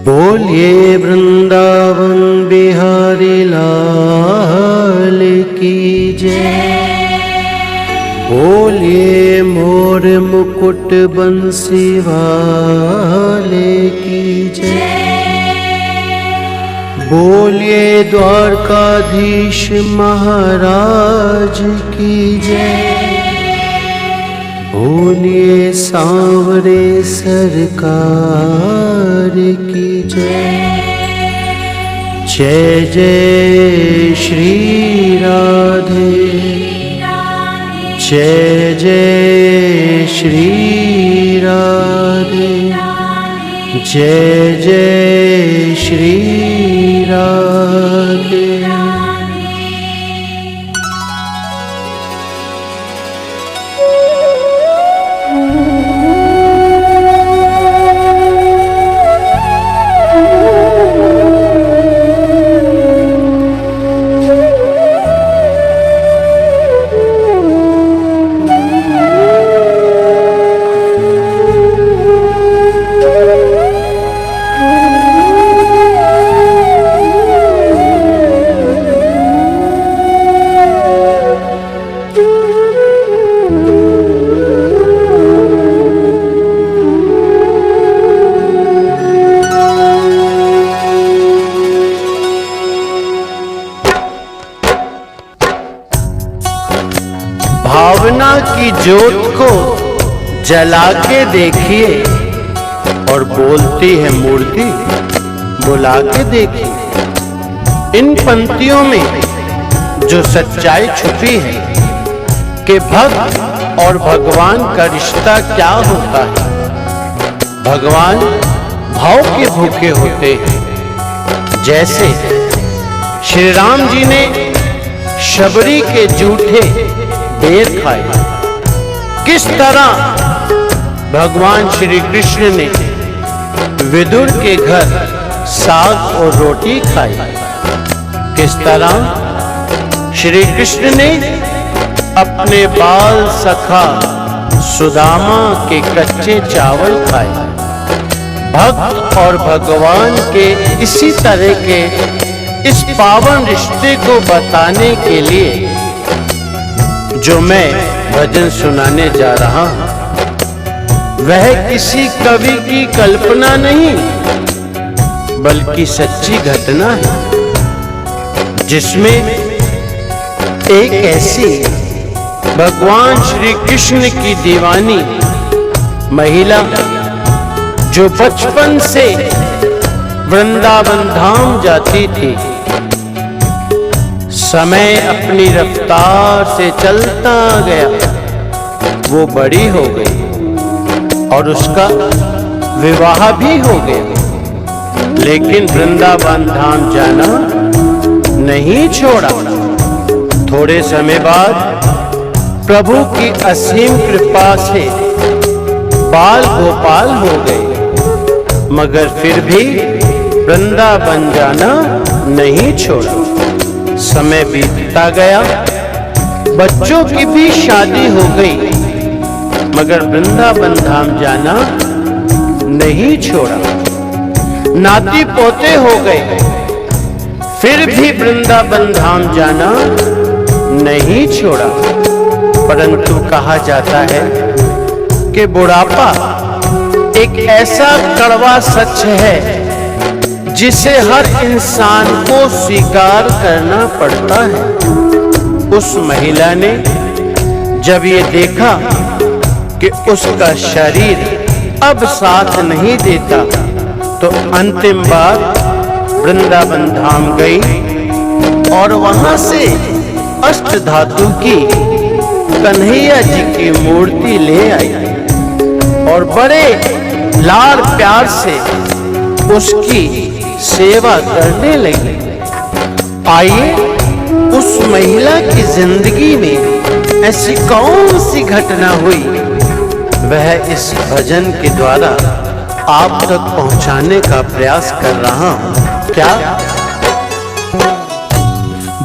बोलिए वृंदावन बिहारी लाल की जय। बोलिए मोर मुकुट बंसी वाले की जय। बोलिए द्वारकाधीश महाराज की जय। बोलिए सांवरे सरकार की जय। जय जय श्री राधे, जय जय श्री राधे, जय जय श्री राधे। भावना की ज्योत को जला के देखिए और बोलती है मूर्ति बुला के देखिए। इन पंक्तियों में जो सच्चाई छुपी है कि भक्त और भगवान का रिश्ता क्या होता है। भगवान भाव के भूखे होते हैं। जैसे श्री राम जी ने शबरी के जूठे बेर खाए, किस तरह भगवान श्री कृष्ण ने विदुर के घर साग और रोटी खाई, किस तरह श्री कृष्ण ने अपने बाल सखा सुदामा के कच्चे चावल खाए। भक्त और भगवान के इसी तरह के इस पावन रिश्ते को बताने के लिए जो मैं भजन सुनाने जा रहा हूं, वह किसी कवि की कल्पना नहीं बल्कि सच्ची घटना है, जिसमें एक ऐसी भगवान श्री कृष्ण की दीवानी महिला जो बचपन से वृंदावन धाम जाती थी, समय अपनी रफ्तार से चलता गया, वो बड़ी हो गई और उसका विवाह भी हो गया, लेकिन वृंदावन धाम जाना नहीं छोड़ा। थोड़े समय बाद प्रभु की असीम कृपा से बाल गोपाल हो गए, मगर फिर भी वृंदावन जाना नहीं छोड़ा। समय बीतता गया, बच्चों की भी शादी हो गई, मगर वृंदावन धाम जाना नहीं छोड़ा। नाती पोते हो गए, फिर भी वृंदावन धाम जाना नहीं छोड़ा। परंतु कहा जाता है कि बुढ़ापा एक ऐसा कड़वा सच है जिसे हर इंसान को स्वीकार करना पड़ता है। उस महिला ने जब ये देखा कि उसका शरीर अब साथ नहीं देता, तो अंतिम बार वृंदावन धाम गई और वहां से अष्टधातु की कन्हैया जी की मूर्ति ले आई और बड़े लाड प्यार से उसकी सेवा करने लगी। आइए उस महिला की जिंदगी में ऐसी कौन सी घटना हुई, वह इस भजन के द्वारा आप तक पहुंचाने का प्रयास कर रहा हूं। क्या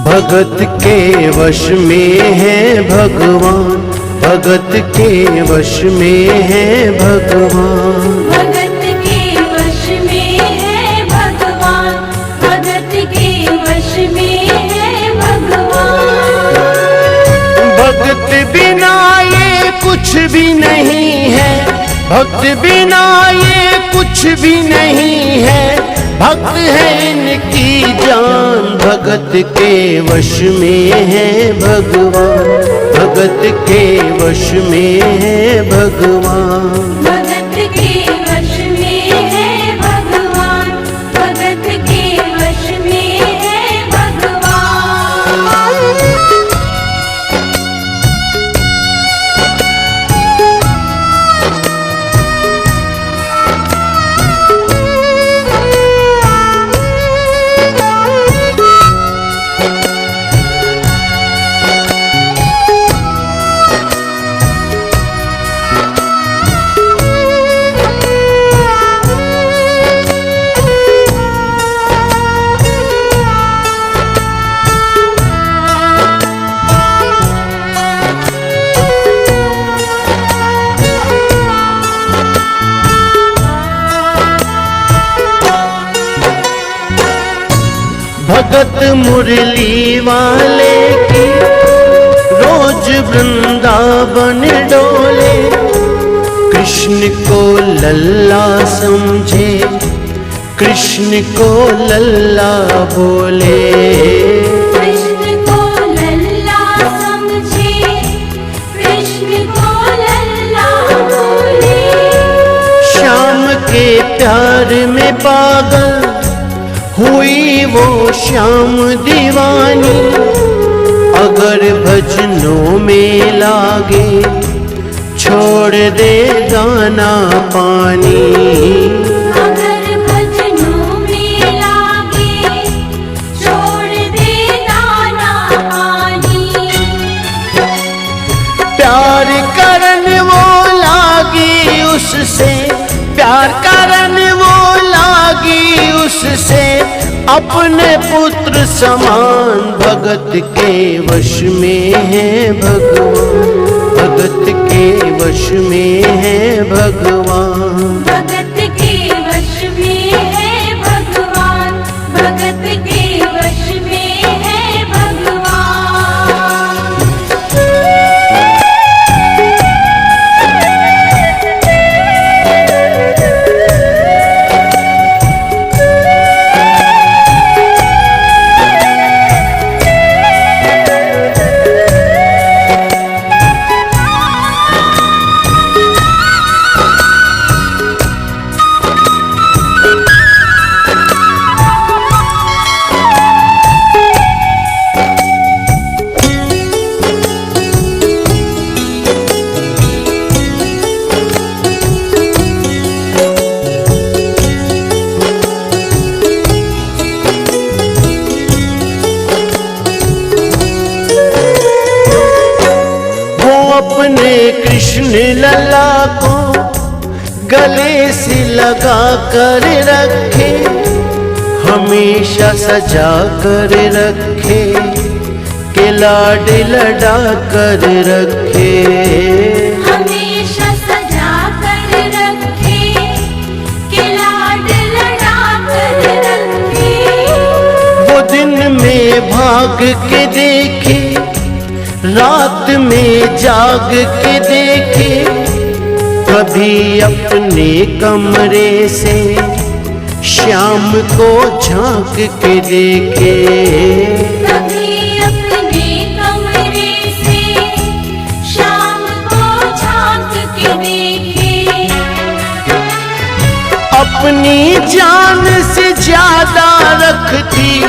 भगत के वश में है भगवान, भगत के वश में है भगवान, भगत के वश में है भी नहीं है, भक्त बिना ये कुछ भी नहीं है। भक्त है इनकी जान, भगत के वश में है भगवान, भगत के वश में है भगवान। भगत के वश में है भगवान, भगत के वश में है भगवान। भगत मुरली वाले की रोज वृंदावन डोले, कृष्ण को लल्ला समझे, कृष्ण को लल्ला बोले। कृष्ण को लल्ला समझे, कृष्ण को लल्ला बोले। श्याम के प्यार में पागल हुई वो श्याम दीवानी, अगर भजनों में लागे छोड़ दे दाना पानी। अगर भजनों में लागे छोड़ दे दाना पानी। प्यार करन वो लागी उससे, प्यार करन वो लागी उससे, अपने पुत्र समान। भगत के वश में है भगवान, भगत के वश में है भगवान। भगत के वश में है भगवान, भगत के वश में है भगवान। अपने कृष्ण लला को गले से लगा कर रखे, हमेशा सजा कर रखे, के लाड लड़ा कर रखे। हमेशा सजा कर रखे, के लाड लड़ा कर रखे। वो दिन में भाग के देखे, रात में जाग के देखे, कभी अपने कमरे से श्याम को झांक के देखे। कभी अपने कमरे से शाम को झांक के देखे। अपनी जान से ज्यादा रखती,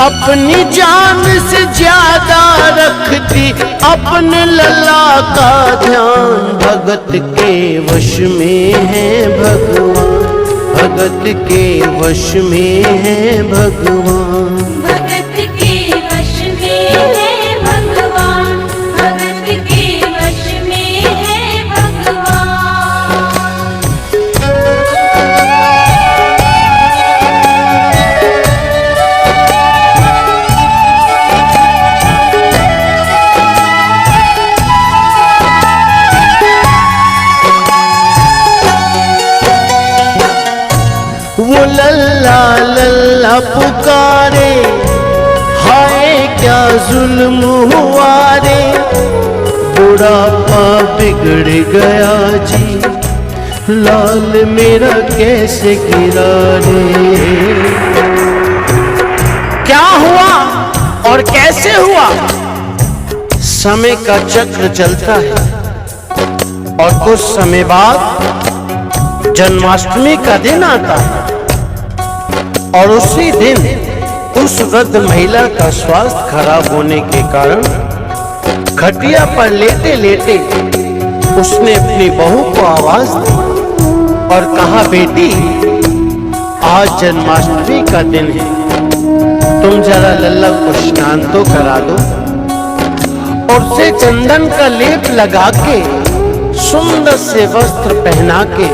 अपनी जान से ज्यादा रखती, अपने लला का ध्यान। भगत के वश में है भगवान, भगत के वश में है भगवान। भगत के वश में है भगवान, भगत के वश में है भगवान। वो लल्ला लल्ला पुकारे, हाय क्या जुल्म हुआ रे। बुढ़ापा बिगड़ गया जी, लाल मेरा कैसे गिरा रे। क्या हुआ और कैसे हुआ? समय का चक्र चलता है और कुछ समय बाद जन्माष्टमी का दिन आता है और उसी दिन उस वृद्ध महिला का स्वास्थ्य खराब होने के कारण खटिया पर लेटे लेटे उसने अपनी बहू को आवाज दी और कहा, बेटी आज जन्माष्टमी का दिन है, तुम जरा लल्ला को स्नान तो करा दो और उसे चंदन का लेप लगा के सुंदर से वस्त्र पहना के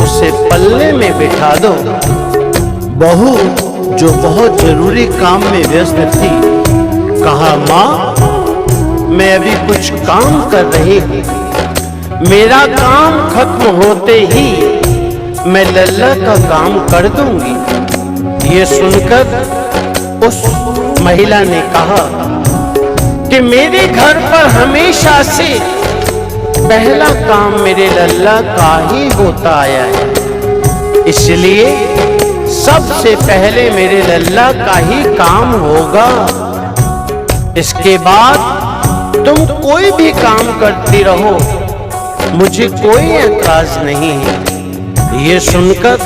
उसे पल्ले में बिठा दो। बहू जो बहुत जरूरी काम में व्यस्त थी कहा, माँ मैं अभी कुछ काम कर रही हूँ, मेरा काम खत्म होते ही मैं लल्ला का काम कर दूंगी। ये सुनकर उस महिला ने कहा कि मेरे घर पर हमेशा से पहला काम मेरे लल्ला का ही होता आया है, इसलिए सबसे पहले मेरे लल्ला का ही काम होगा। इसके बाद तुम कोई भी काम करती रहो, मुझे कोई एतराज नहीं है। ये सुनकर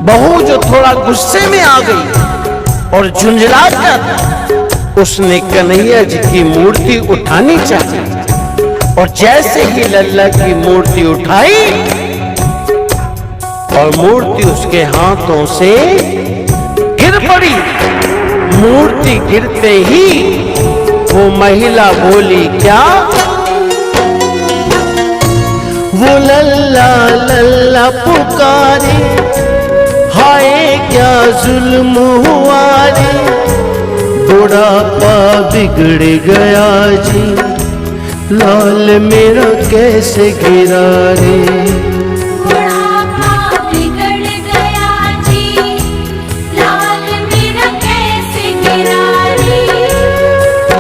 बहू जो थोड़ा गुस्से में आ गई और झुंझला कर उसने कन्हैया जी की मूर्ति उठानी चाहिए और जैसे ही लल्ला की मूर्ति उठाई और मूर्ति उसके हाथों से गिर पड़ी। मूर्ति गिरते ही वो महिला बोली, क्या? वो लल्ला लल्ला पुकारे, हाय क्या जुल्म हुआ रे, बुढ़ापा बिगड़ गया जी, लाल मेरा कैसे गिरा रे।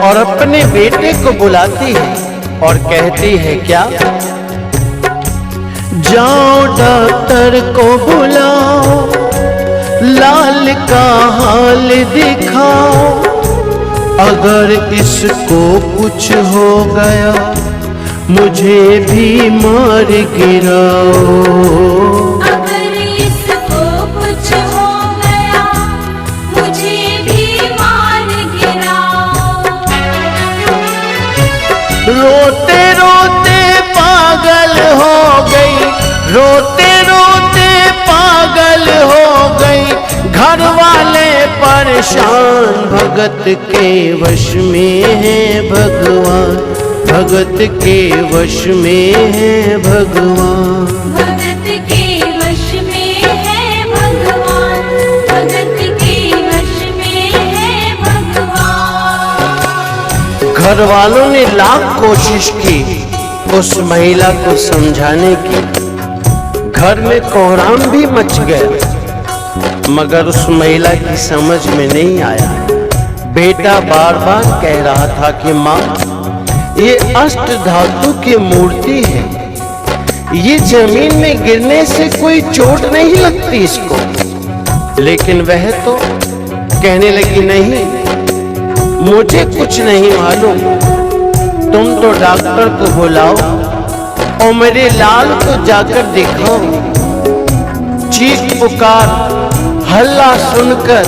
और अपने बेटे को बुलाती है और कहती है, क्या? जाओ डॉक्टर को बुलाओ, लाल का हाल दिखाओ, अगर इसको कुछ हो गया मुझे भी मार गिराओ। अगर इसको कुछ हो गया मुझे भी मार गिराओ। रोते रोते पागल हो गई, रोते रोते पागल हो गई, घर वाले परेशान, भगत के वश में है भगवान, भगत के वश में है भगवान, भगत के वश में है भगवान, भगत के वश में है भगवान। घर वालों ने लाख कोशिश की उस महिला को समझाने की, घर में कोहराम भी मच गया मगर उस महिला की समझ में नहीं आया। बेटा बार बार कह रहा था कि माँ ये अष्ट धातु की मूर्ति है, ये जमीन में गिरने से कोई चोट नहीं लगती इसको। लेकिन वह तो कहने लगी, नहीं मुझे कुछ नहीं मालूम, तुम तो डॉक्टर को बुलाओ और मेरे लाल को जाकर दिखाओ। चीख पुकार हल्ला सुनकर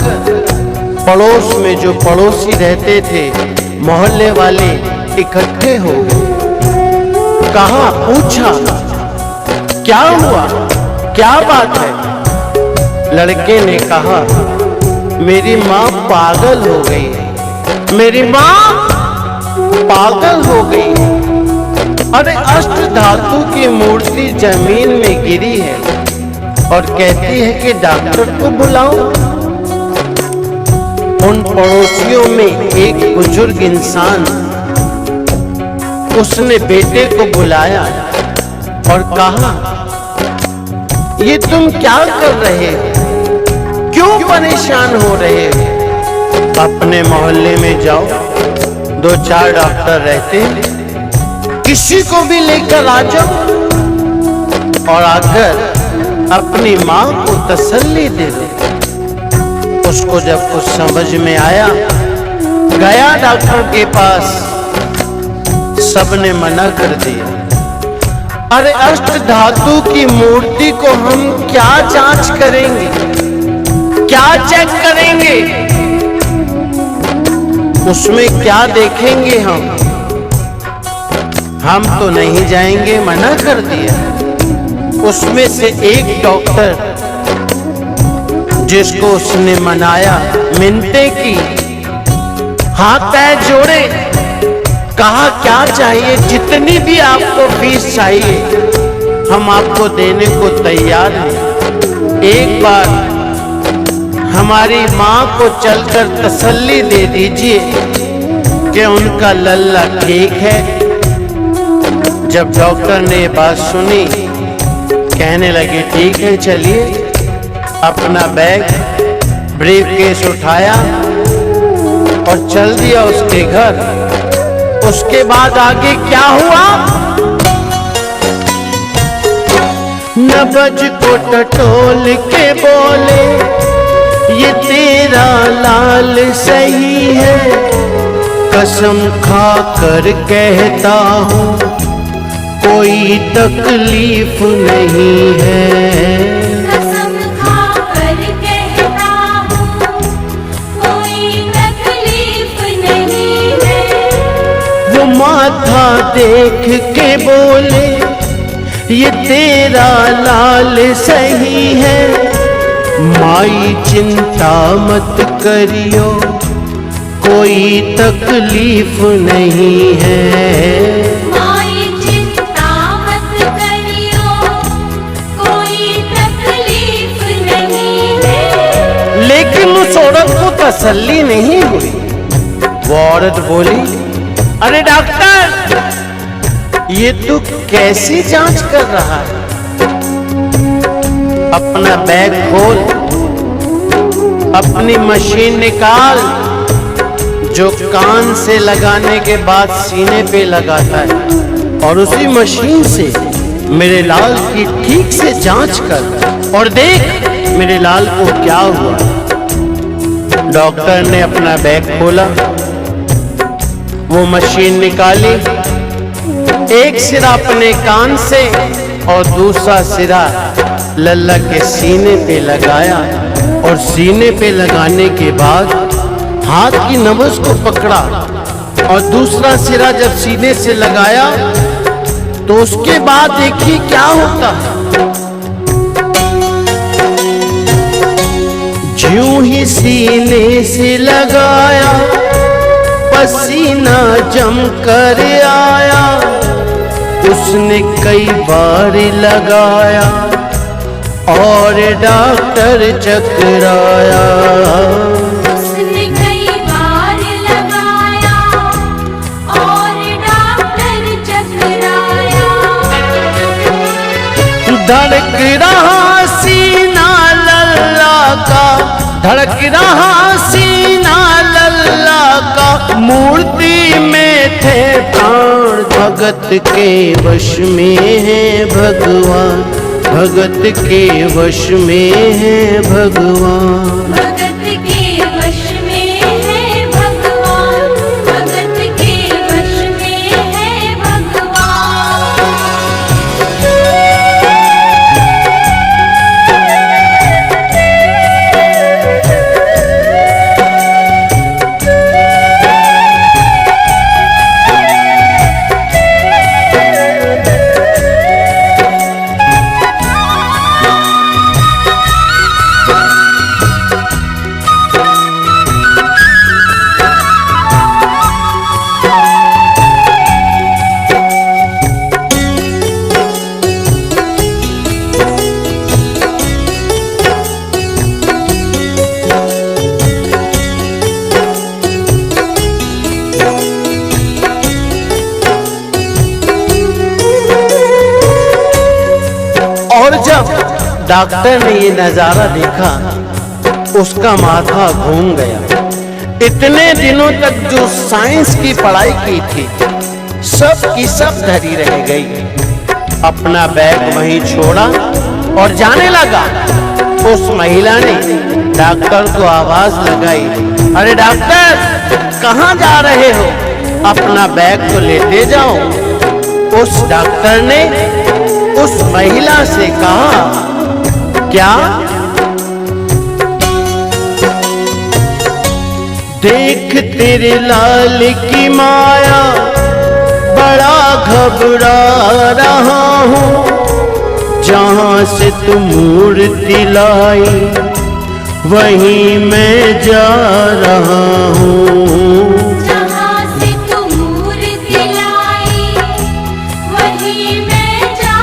पड़ोस में जो पड़ोसी रहते थे, मोहल्ले वाले इकट्ठे हो गए। कहा, पूछा क्या हुआ, क्या बात है? लड़के ने कहा, मेरी माँ पागल हो गई है, मेरी माँ पागल हो गई। अरे अष्ट धातु की मूर्ति जमीन में गिरी है और कहती है कि डॉक्टर को बुलाओ। उन पड़ोसियों में एक बुजुर्ग इंसान, उसने बेटे को बुलाया और कहा, ये तुम क्या कर रहे हो, क्यों परेशान हो रहे हो? अपने मोहल्ले में जाओ, 2-4 डॉक्टर रहते हैं, किसी को भी लेकर आ जाओ और आकर अपनी माँ को तसल्ली दे दे। उसको जब कुछ समझ में आया, गया डॉक्टर के पास, सबने मना कर दिया। अरे अष्ट धातु की मूर्ति को हम क्या जांच करेंगे, क्या चेक करेंगे, उसमें क्या देखेंगे हम तो नहीं जाएंगे, मना कर दिया। उसमें से एक डॉक्टर जिसको उसने मनाया, मिन्नतें की, हाथ पैर जोड़े, कहा क्या चाहिए, जितनी भी आपको फीस चाहिए हम आपको देने को तैयार हैं। एक बार हमारी माँ को चलकर तसल्ली दे दीजिए कि उनका लल्ला ठीक है। जब डॉक्टर ने बात सुनी, कहने लगे ठीक है चलिए। अपना बैग ब्रीफकेस उठाया और चल दिया उसके घर। उसके बाद आगे क्या हुआ? नबज को टटोल के बोले, ये तेरा लाल सही है, कसम खा कर कहता हूँ कोई तकलीफ नहीं है। कसम खाकर कहता हूँ कोई तकलीफ नहीं है। वो माथा देख के बोले, ये तेरा लाल सही है, माई चिंता मत करियो कोई तकलीफ नहीं है। माई चिंता मत करियो कोई तकलीफ नहीं है। लेकिन उस औरत को तसल्ली नहीं हुई। वो औरत बोली, अरे डॉक्टर, ये तू कैसी जांच कर रहा है? अपना बैग खोल, अपनी मशीन निकाल जो कान से लगाने के बाद सीने पे लगाता है, और उसी मशीन से मेरे लाल की ठीक से जांच कर और देख मेरे लाल को क्या हुआ। डॉक्टर ने अपना बैग खोला, वो मशीन निकाली, एक सिरा अपने कान से और दूसरा सिरा लल्ला के सीने पे लगाया, और सीने पे लगाने के बाद हाथ की नब्ज को पकड़ा और दूसरा सिरा जब सीने से लगाया तो उसके बाद देखिए क्या होता है। ज्यों ही सीने से लगाया, पसीना जम कर आया, उसने कई बार लगाया और डॉक्टर चकराया। उसने कई बार लगाया और डॉक्टर चकराया। धड़क रहा सीना लल्ला का, धड़क रहा सीना लल्ला का, मूर्ति में थे प्राण भगत के वश में है भगवान, भगत के वश में है भगवान। भगत के वश में है भगवान, भगत के वश में है भगवान। और जब डॉक्टर ने ये नजारा देखा, उसका माथा घूम गया। इतने दिनों तक जो साइंस की पढ़ाई की थी सब की सब धरी रह गई। अपना बैग वहीं छोड़ा और जाने लगा। उस महिला ने डॉक्टर को आवाज लगाई, अरे डॉक्टर कहाँ जा रहे हो, अपना बैग तो लेते जाओ। उस डॉक्टर ने उस महिला से कहा, क्या? देख तेरे लाल की माया, बड़ा घबरा रहा हूँ। जहाँ से तू मूर्ति लाई वहीं मैं जा रहा हूँ। जहाँ से तू मूर्ति लाई वहीं मैं जा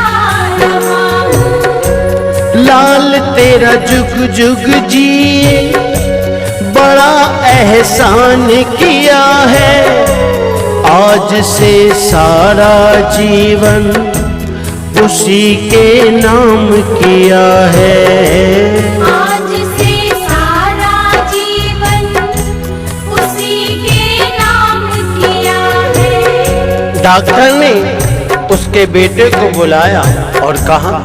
रहा हूँ। लाल तेरा जुग जुग जिए, बड़ा एहसान किया है। आज से सारा जीवन उसी के नाम किया है। आज से सारा जीवन उसी के नाम किया है। डॉक्टर ने उसके बेटे को बुलाया और कहा,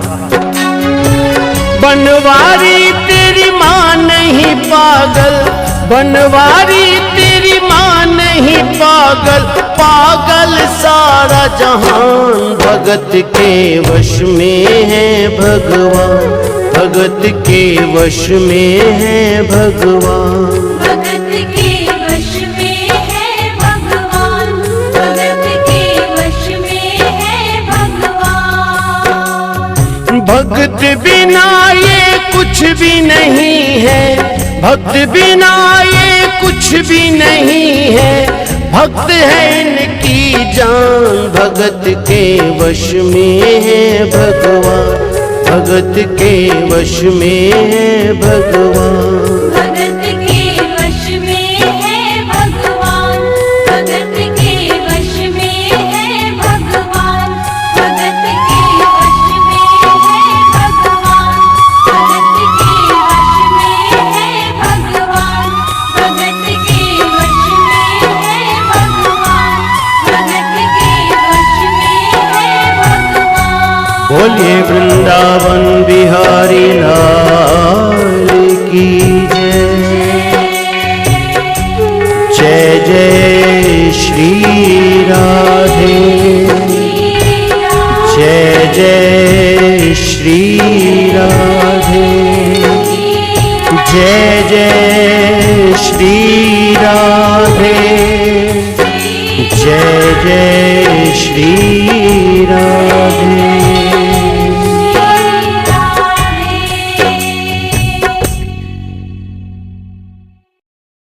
बनवारी तेरी माँ नहीं पागल, बनवारी तेरी माँ नहीं पागल, पागल सारा जहान। भगत के वश में है भगवान, भगत के वश में है भगवान। भगत के वश में है भगवान, भगत के वश में है भगवान। भक्त बिना ये कुछ भी नहीं है, भक्त बिना ये कुछ भी नहीं है। भक्त है इनकी जान, भगत के वश में है भगवान, भगत के वश में है भगवान। भगत के वश में है भगवान, भगत के वश में है भगवान, भगत के वश में है भगवान, भगत के वश में है भगवान, भगत के वश में है भगवान, भगत के वश में है भगवान। बोलिए वृंदावन बिहारी लाल की जय। जय जय श्री राधे, जय जय श्री राधे, जय जय श्री राधे, जय जय श्री राधे।